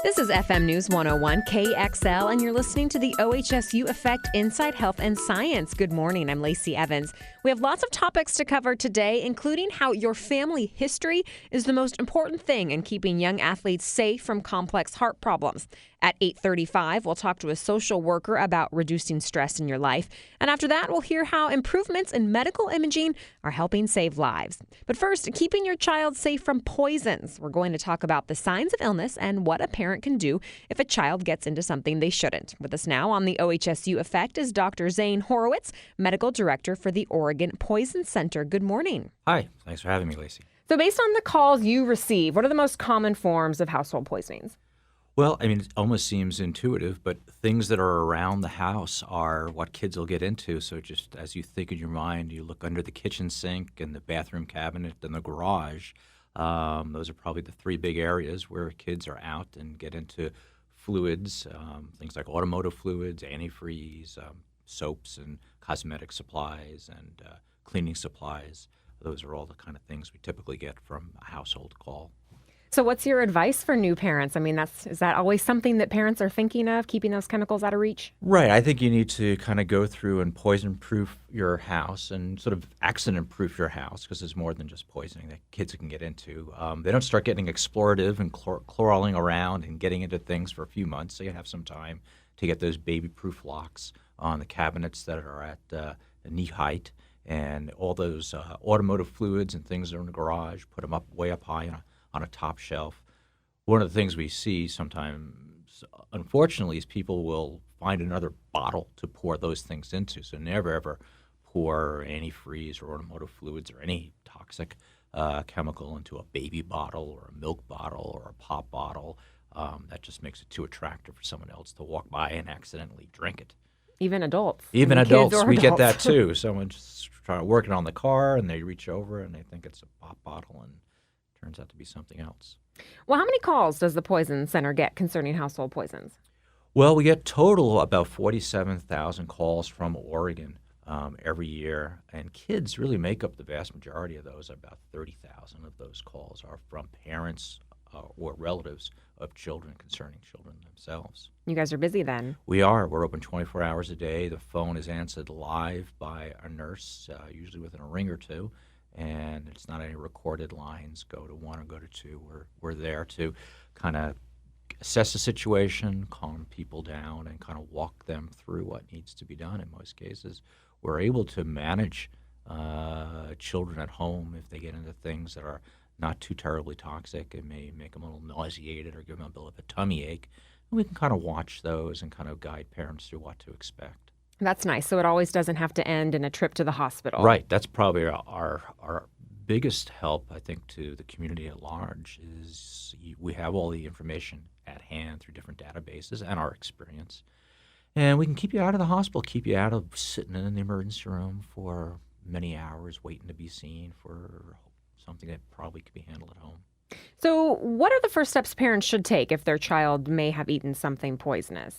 This is FM News 101 KXL, and you're listening to the OHSU Effect Inside Health and Science. Good morning. I'm Lacey Evans. We have lots of topics to cover today, including how your family history is the most important thing in keeping young athletes safe from complex heart problems. At 8:35, we'll talk to a social worker about reducing stress in your life. And after that, we'll hear how improvements in medical imaging are helping save lives. But first, keeping your child safe from poisons. We're going to talk about the signs of illness and what a parent can do if a child gets into something they shouldn't. With us now on the OHSU Effect is Dr. Zane Horowitz, Medical Director for the Oregon Poison Center. Good morning. Hi. Thanks for having me, Lacey. So based on the calls you receive, what are the most common forms of household poisonings? Well, I mean, it almost seems intuitive, but things that are around the house are what kids will get into. So just as you think in your mind, you look under the kitchen sink and the bathroom cabinet and the garage. Those are probably the three big areas where kids are out and get into fluids, things like automotive fluids, antifreeze, soaps and cosmetic supplies and cleaning supplies. Those are all the kind of things we typically get from a household call. So what's your advice for new parents? I mean, is that always something that parents are thinking of, keeping those chemicals out of reach? Right. I think you need to kind of go through and poison-proof your house and sort of accident-proof your house because there's more than just poisoning that kids can get into. They don't start getting explorative and crawling around and getting into things for a few months. So you have some time to get those baby-proof locks on the cabinets that are at knee height and all those automotive fluids and things that are in the garage, put them up way up high on a top shelf. One of the things we see sometimes, unfortunately, is people will find another bottle to pour those things into. So never, ever pour antifreeze or automotive fluids or any toxic chemical into a baby bottle or a milk bottle or a pop bottle. That just makes it too attractive for someone else to walk by and accidentally drink it. Even adults. Even adults. We get that, adults. too. Someone's working on the car, and they reach over, and they think it's a pop bottle, and turns out to be something else. Well, how many calls does the Poison Center get concerning household poisons? Well, we get total about 47,000 calls from Oregon every year, and kids really make up the vast majority of those. About 30,000 of those calls are from parents or relatives of children concerning children themselves. You guys are busy then. We are. We're open 24 hours a day. The phone is answered live by a nurse, usually within a ring or two. And it's not any recorded lines, go to one or go to two. We're there to kind of assess the situation, calm people down, and kind of walk them through what needs to be done. In most cases, we're able to manage children at home if they get into things that are not too terribly toxic. It may make them a little nauseated or give them a bit of a tummy ache. And we can kind of watch those and kind of guide parents through what to expect. That's nice. So it always doesn't have to end in a trip to the hospital. Right. That's probably our biggest help, I think, to the community at large is we have all the information at hand through different databases and our experience. And we can keep you out of the hospital, keep you out of sitting in the emergency room for many hours waiting to be seen for something that probably could be handled at home. So what are the first steps parents should take if their child may have eaten something poisonous?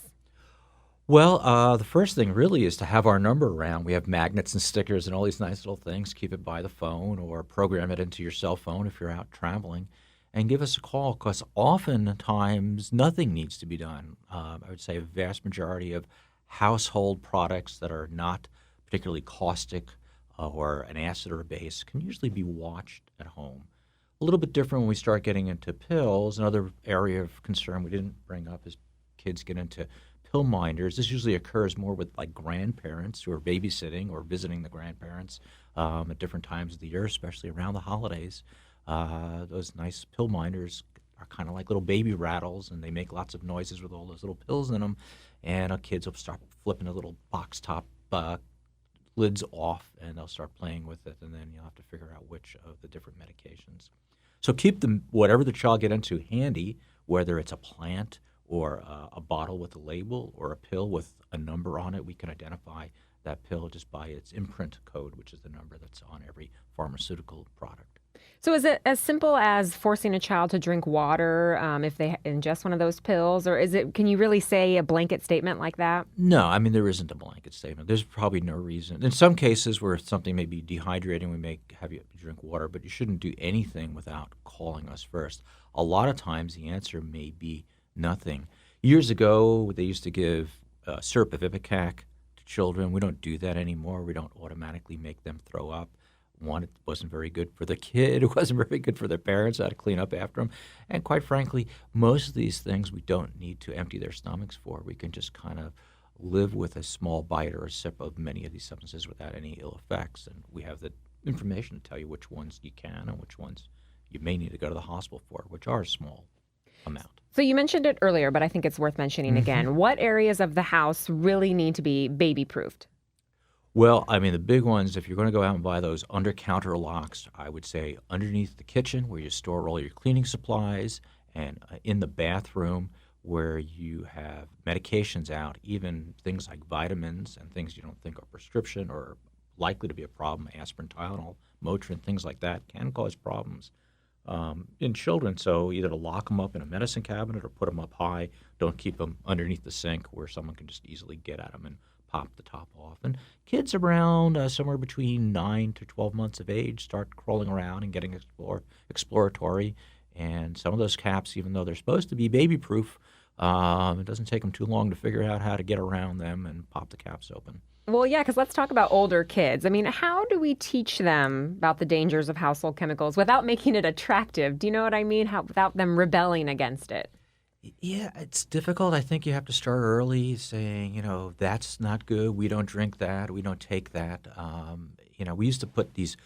Well, the first thing really is to have our number around. We have magnets and stickers and all these nice little things. Keep it by the phone or program it into your cell phone if you're out traveling. And give us a call because oftentimes nothing needs to be done. I would say a vast majority of household products that are not particularly caustic or an acid or a base can usually be watched at home. A little bit different when we start getting into pills. Another area of concern we didn't bring up is kids get into pill minders. This usually occurs more with like grandparents who are babysitting or visiting the grandparents at different times of the year, especially around the holidays. Those nice pill minders are kind of like little baby rattles, and they make lots of noises with all those little pills in them. And our kids will start flipping the little box top lids off, and they'll start playing with it, and then you'll have to figure out which of the different medications. So keep them, whatever the child get into, handy, whether it's a plant or a bottle with a label or a pill with a number on it. We can identify that pill just by its imprint code, which is the number that's on every pharmaceutical product. So is it as simple as forcing a child to drink water if they ingest one of those pills? Or can you really say a blanket statement like that? No, I mean, there isn't a blanket statement. There's probably no reason. In some cases where something may be dehydrating, we may have you drink water, but you shouldn't do anything without calling us first. A lot of times the answer may be Nothing. Years ago, they used to give syrup of Ipecac to children. We don't do that anymore. We don't automatically make them throw up. One, it wasn't very good for the kid. It wasn't very good for their parents. Had to clean up after them. And quite frankly, most of these things we don't need to empty their stomachs for. We can just kind of live with a small bite or a sip of many of these substances without any ill effects. And we have the information to tell you which ones you can and which ones you may need to go to the hospital for, which are a small amount. So you mentioned it earlier, but I think it's worth mentioning again. What areas of the house really need to be baby-proofed? Well, I mean, the big ones, if you're going to go out and buy those under-counter locks, I would say underneath the kitchen where you store all your cleaning supplies, and in the bathroom where you have medications out, even things like vitamins and things you don't think are prescription or likely to be a problem, aspirin, Tylenol, Motrin, things like that can cause problems in children. So either to lock them up in a medicine cabinet or put them up high. Don't keep them underneath the sink where someone can just easily get at them and pop the top off. And kids around somewhere between 9 to 12 months of age start crawling around and getting exploratory. And some of those caps, even though they're supposed to be baby-proof, it doesn't take them too long to figure out how to get around them and pop the caps open. Well, yeah, because let's talk about older kids. I mean, how do we teach them about the dangers of household chemicals without making it attractive? Do you know what I mean? Without them rebelling against it? Yeah, it's difficult. I think you have to start early saying, that's not good. We don't drink that. We don't take that. We used to put these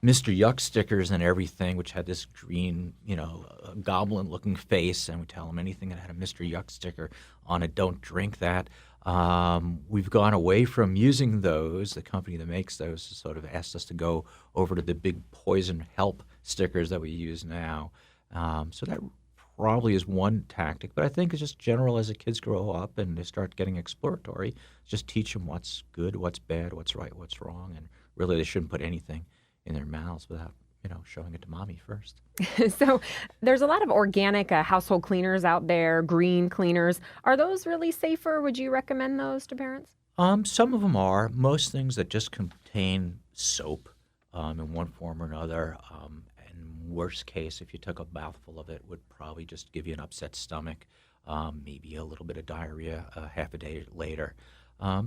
Mr. Yuck stickers and everything, which had this green, goblin-looking face, and we tell them anything that had a Mr. Yuck sticker on it, don't drink that. We've gone away from using those. The company that makes those sort of asked us to go over to the big poison help stickers that we use now. So that probably is one tactic. But I think it's just general as the kids grow up and they start getting exploratory, just teach them what's good, what's bad, what's right, what's wrong. And really they shouldn't put anything in their mouths without showing it to mommy first. So there's a lot of organic household cleaners out there, green cleaners. Are those really safer? Would you recommend those to parents? Some of them are. Most things that just contain soap in one form or another, and worst case, if you took a mouthful of it, would probably just give you an upset stomach, maybe a little bit of diarrhea half a day later.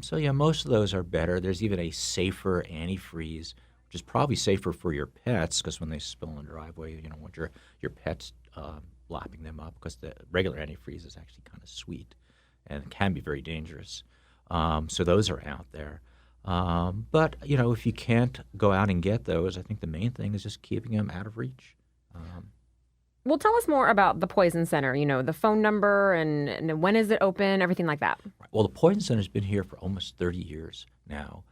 So yeah, most of those are better. There's even a safer antifreeze, which is probably safer for your pets because when they spill in the driveway, you don't want your pets lapping them up because the regular antifreeze is actually kind of sweet and can be very dangerous. So those are out there. But, if you can't go out and get those, I think the main thing is just keeping them out of reach. Well, tell us more about the Poison Center, the phone number and when is it open, everything like that. Well, the Poison Center's been here for almost 30 years now.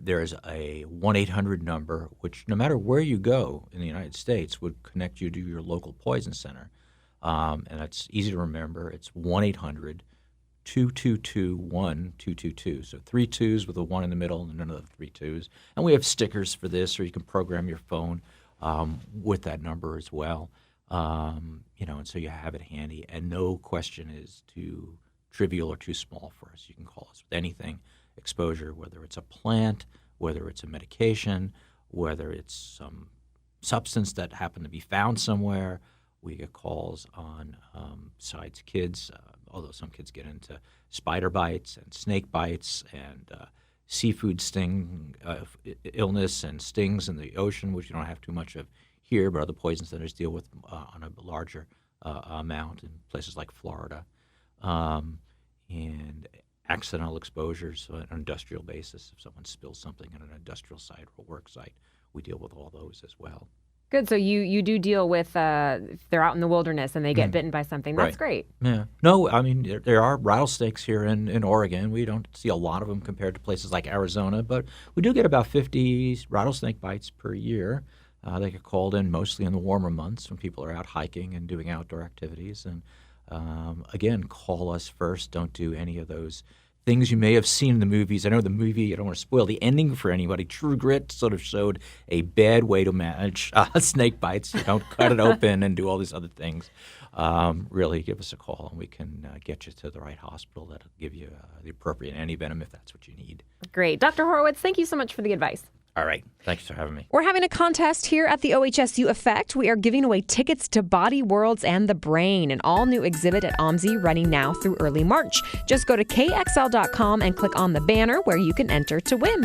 There's a 1-800 number, which no matter where you go in the United States would connect you to your local poison center. And it's easy to remember. It's 1-800-222-1222. So 3 2s with a 1 in the middle and another 3 2s. And we have stickers for this, or you can program your phone with that number as well. And so you have it handy. And no question is too trivial or too small for us. You can call us with anything. Exposure, whether it's a plant, whether it's a medication, whether it's some substance that happened to be found somewhere. We get calls on besides kids, although some kids get into spider bites and snake bites and seafood sting illness and stings in the ocean, which you don't have too much of here, but other poison centers deal with on a larger amount in places like Florida. And accidental exposures on an industrial basis. If someone spills something on an industrial site or a work site, we deal with all those as well. Good. So you do deal with if they're out in the wilderness and they get bitten by something. That's great. Yeah. No, I mean, there are rattlesnakes here in Oregon. We don't see a lot of them compared to places like Arizona, but we do get about 50 rattlesnake bites per year. They get called in mostly in the warmer months when people are out hiking and doing outdoor activities. And again, call us first. Don't do any of those things you may have seen in the movies. I know the movie, I don't want to spoil the ending for anybody. True Grit sort of showed a bad way to manage snake bites. You don't cut it open and do all these other things. Really give us a call and we can get you to the right hospital that'll give you the appropriate antivenom if that's what you need. Great. Dr. Horowitz, thank you so much for the advice. All right. Thanks for having me. We're having a contest here at the OHSU Effect. We are giving away tickets to Body Worlds and the Brain, an all-new exhibit at OMSI running now through early March. Just go to kxl.com and click on the banner where you can enter to win.